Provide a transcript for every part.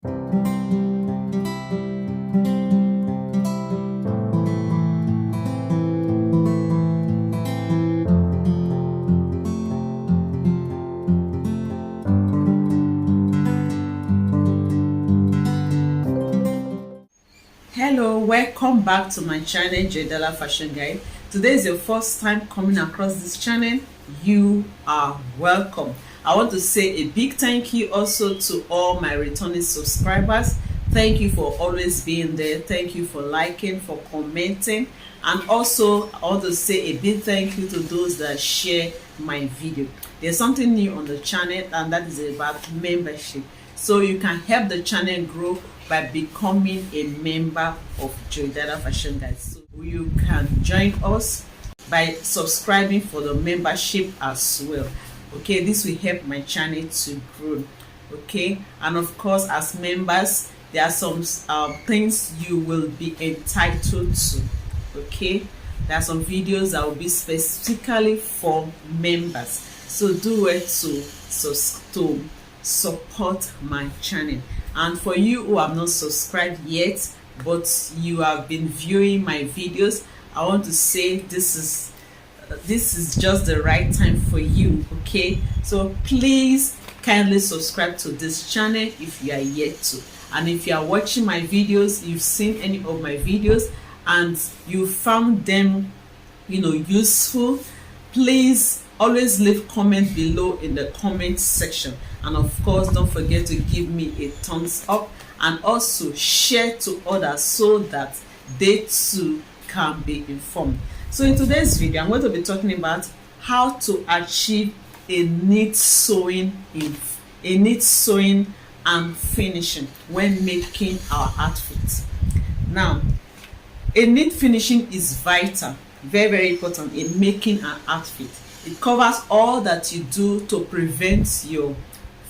Hello, welcome back to my channel, Joidala Fashion Guide. Today is your first time coming across this channel. You are welcome. I want to say a big thank you also to all my returning subscribers. Thank you for always being there. Thank you for liking, for commenting, and also I want to say a big thank you to those that share my video. There's something new on the channel, and that is about membership. So you can help the channel grow by becoming a member of Joidala Fashion Guide. So you can join us by subscribing for the membership as well. Okay, this will help my channel to grow. Okay, and of course, as members, there are some things you will be entitled to. Okay, there are some videos that will be specifically for members. So do it to support my channel. And for you who have not subscribed yet but you have been viewing my videos, I want to say this is just the right time for you. Okay, so please kindly subscribe to this channel if you are yet to. And if you are watching my videos, you've seen any of my videos and you found them useful, please always leave comment below in the comment section. And of course, don't forget to give me a thumbs up and also share to others so that they too can be informed. So in today's video, I'm going to be talking about how to achieve a neat sewing and finishing when making our outfits. Now, a neat finishing is vital, very important in making an outfit. It covers all that you do to prevent your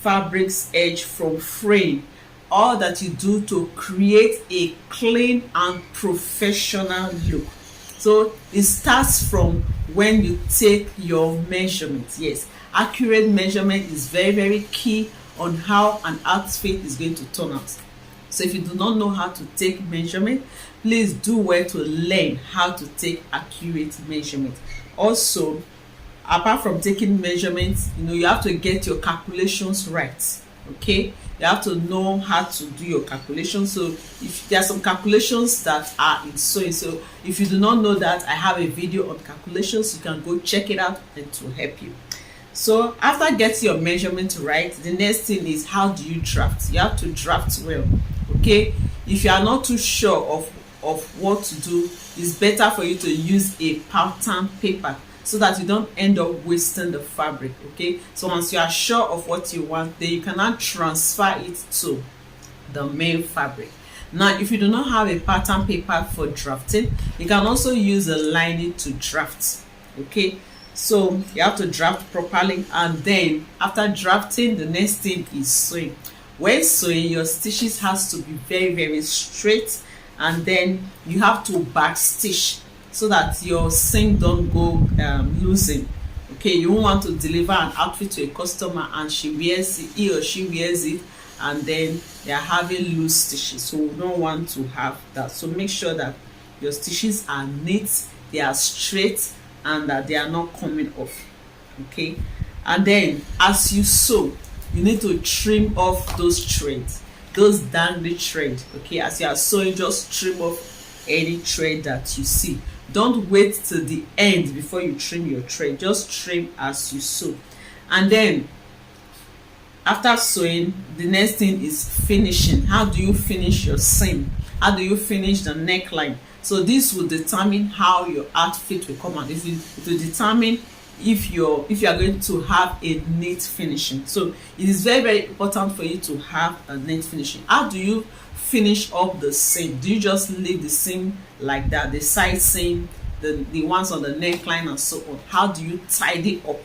fabric's edge from fraying, all that you do to create a clean and professional look. So it starts from when you take your measurements. Yes, accurate measurement is very key on how an outfit is going to turn out. So if you do not know how to take measurement, please do well to learn how to take accurate measurement. Also, apart from taking measurements, you have to get your calculations right. Okay, you have to know how to do your calculations. So if there are some calculations that are in sewing, so if you do not know that, I have a video on calculations. You can go check it out and it will help you. So after getting your measurement right, the next thing is, how do you draft? You have to draft well. Okay, if you are not too sure of what to do, it's better for you to use a pattern paper so that you don't end up wasting the fabric. Okay, so once you are sure of what you want, then you cannot transfer it to the main fabric. Now, if you do not have a pattern paper for drafting, you can also use a lining to draft. Okay, so you have to draft properly, and then after drafting, the next thing is sewing. When sewing, your stitches has to be very straight, and then you have to back stitch so that your seam don't go losing. Okay, you won't want to deliver an outfit to a customer and he or she wears it and then they are having loose stitches. So we don't want to have that. So make sure that your stitches are neat, they are straight, and that they are not coming off. Okay, and then as you sew, you need to trim off those threads, those dangly threads. Okay, as you are sewing, just trim off any thread that you see. Don't wait till the end before you trim your thread. Just trim as you sew. And then after sewing, the next thing is finishing. How do you finish your seam? How do you finish the neckline? So this will determine how your outfit will come out. It will determine if you are going to have a neat finishing. So it is very important for you to have a neat finishing. How do you finish up the seam? Do you just leave the seam like that, the side seam, the ones on the neckline and so on? How do you tidy up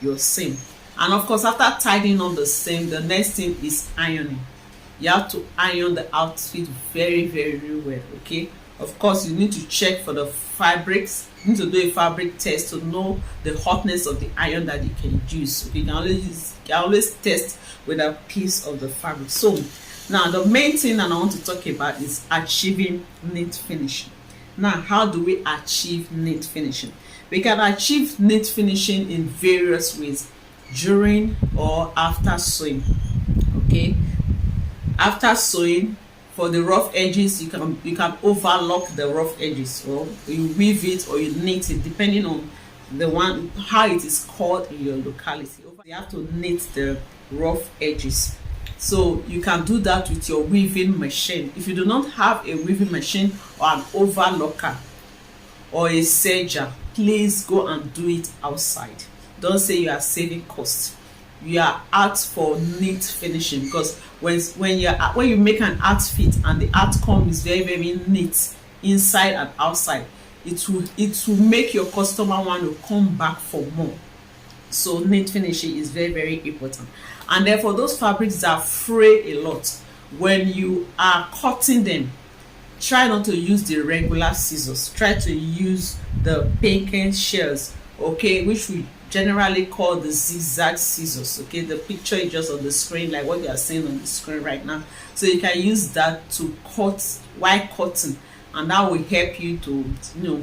your seam? And of course, after tidying up the seam, the next thing is ironing. You have to iron the outfit very well. Okay, of course, you need to check for the fabrics. You need to do a fabric test to know the hotness of the iron that you can use. Okay, you can always test with a piece of the fabric. So Now the main thing that I want to talk about is achieving neat finishing. Now, how do we achieve neat finishing? We can achieve neat finishing in various ways, during or after sewing. Okay, after sewing, for the rough edges, you can overlock the rough edges, or you weave it or you knit it, depending on the one how it is called in your locality. You have to knit the rough edges, so you can do that with your weaving machine. If you do not have a weaving machine or an overlocker or a serger, please go and do it outside. Don't say you are saving cost. You are out for neat finishing, because when you make an outfit and the outcome is very neat inside and outside, it will make your customer want to come back for more. So neat finishing is very important. And then for those fabrics that fray a lot, when you are cutting them, try not to use the regular scissors. Try to use the painting shears, okay, which we generally call the zigzag scissors. Okay, the picture is just on the screen, like what you are seeing on the screen right now. So you can use that to cut while cutting, and that will help you to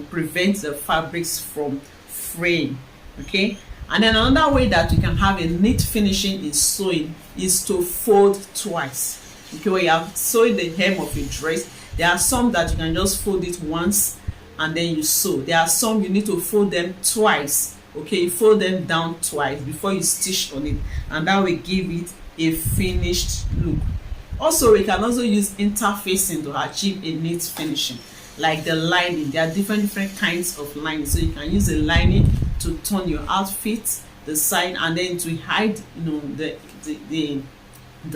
prevent the fabrics from fraying. Okay, and then another way that you can have a neat finishing in sewing is to fold twice. Okay, when you have sewed the hem of a dress, there are some that you can just fold it once and then you sew. There are some you need to fold them twice. Okay, you fold them down twice before you stitch on it, and that will give it a finished look. Also, we can also use interfacing to achieve a neat finishing, like the lining. There are different kinds of lining, so you can use a lining to turn your outfit, the side, and then to hide the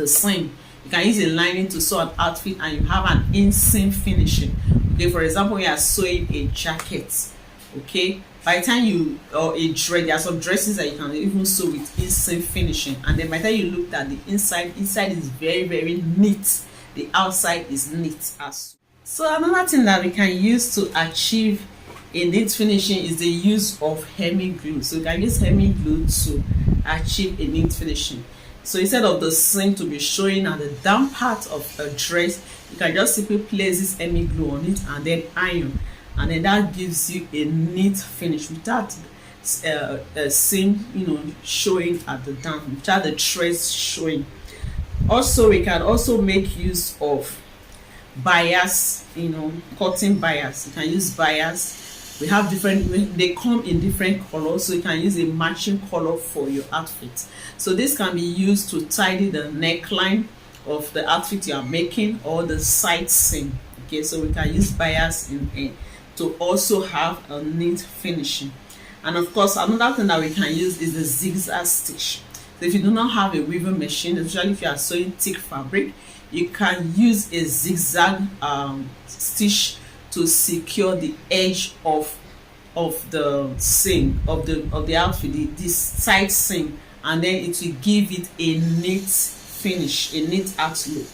seam. You can use a lining to sew an outfit and you have an inseam finishing. Okay, for example, you are sewing a jacket. Okay, by the time or a dress, there are some dresses that you can even sew with inseam finishing, and then by the time you look at the inside is very neat, the outside is neat as well. So another thing that we can use to achieve a neat finishing is the use of hemming glue. So you can use hemming glue to achieve a neat finishing. So instead of the seam to be showing at the down part of a dress, you can just simply place this hemming glue on it and then iron, and then that gives you a neat finish without a seam showing at the down, without the threads showing. Also, we can also make use of bias, cutting bias. You can use bias. We have different, they come in different colors, so you can use a matching color for your outfit. So this can be used to tidy the neckline of the outfit you are making, or the side seam. Okay, so we can use bias to also have a neat finishing. And of course, another thing that we can use is the zigzag stitch. So if you do not have a weaving machine, especially if you are sewing thick fabric, you can use a zigzag stitch to secure the edge of the seam of the outfit, this side seam, and then it will give it a neat finish, a neat outlook.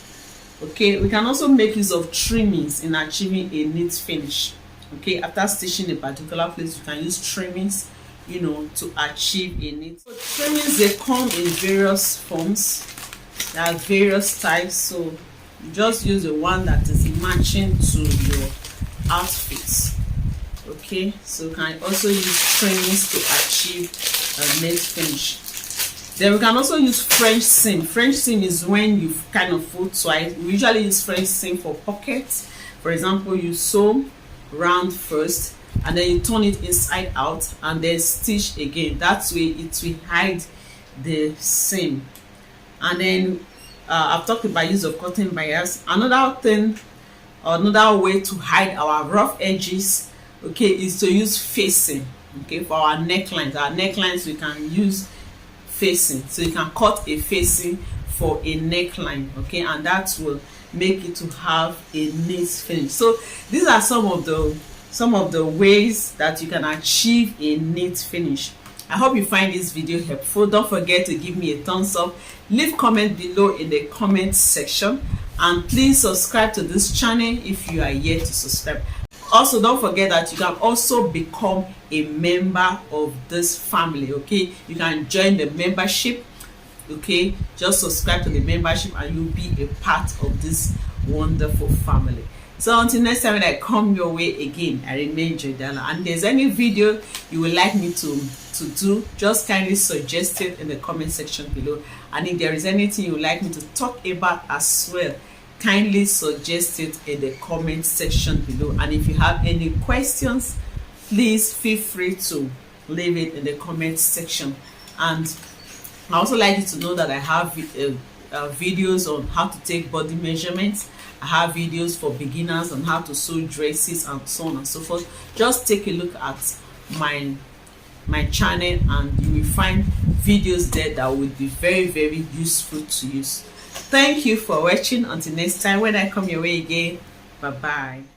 Okay, we can also make use of trimmings in achieving a neat finish. Okay, after stitching a particular place, you can use trimmings to achieve a neat. So trimmings, they come in various forms. There are various types, so you just use the one that is matching to your outfits. Okay, so you can also use trimmings to achieve a neat finish. Then we can also use French seam. French seam is when you kind of fold twice. We usually use French seam for pockets. For example, you sew round first and then you turn it inside out and then stitch again. That way it will hide the seam. And then I've talked about use of cutting bias. Another way to hide our rough edges, okay, is to use facing. Okay, for our necklines we can use facing. So you can cut a facing for a neckline, okay, and that will make it to have a neat finish. So these are some of the ways that you can achieve a neat finish. I hope you find this video helpful. Don't forget to give me a thumbs up, leave comment below in the comment section, and please subscribe to this channel if you are yet to subscribe. Also, don't forget that you can also become a member of this family. Okay, you can join the membership Okay, just subscribe to the membership and you'll be a part of this wonderful family. So until next time when I come your way again, I remain Joidala. And there's any video you would like me to do, just kindly suggest it in the comment section below. And if there is anything you would like me to talk about as well, kindly suggest it in the comment section below. And if you have any questions, please feel free to leave it in the comment section. And I also like you to know that I have videos on how to take body measurements. I have videos for beginners on how to sew dresses and so on and so forth. Just take a look at my channel and you will find videos there that will be very, very useful to you. Thank you for watching. Until next time when I come your way again, bye bye.